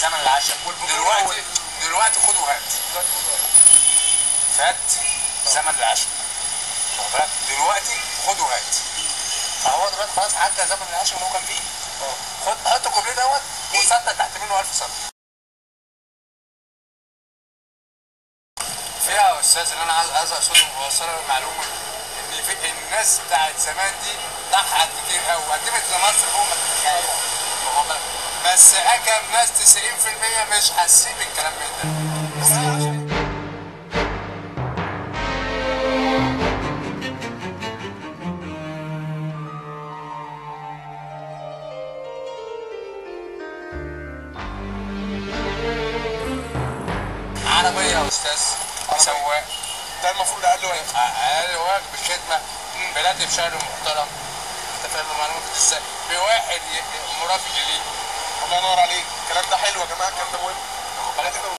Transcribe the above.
زمن العشاء. دلوقتي خد وهات. فات زمن العشاء. واخد بالك؟ دلوقتي خد وهات. فهو دلوقتي خلاص عدى زمن العشاء اللي هو كان فيه. خد هات الكوبليه دوت وسطر تحت منه 1000 سطر. فيها يا استاذ اللي انا عايز اقصده واوصله المعلومه ان في الناس بتاعت زمان دي ضحت كتير قوي وقدمت لمصر فوق ما تتخيل. بس اكم ناس 90% مش حاسين بالكلام من ده. بس عربية يا أستاذ سواق، ده المفروض اقل واجب. أقل واجب بالخدمة، بلاد بشهر محترم. أنت فاهم المعلومة إزاي؟ بواحد مرافق ليه. الله ينور عليك، الكلام ده حلو يا جماعه، الكلام ده مهم.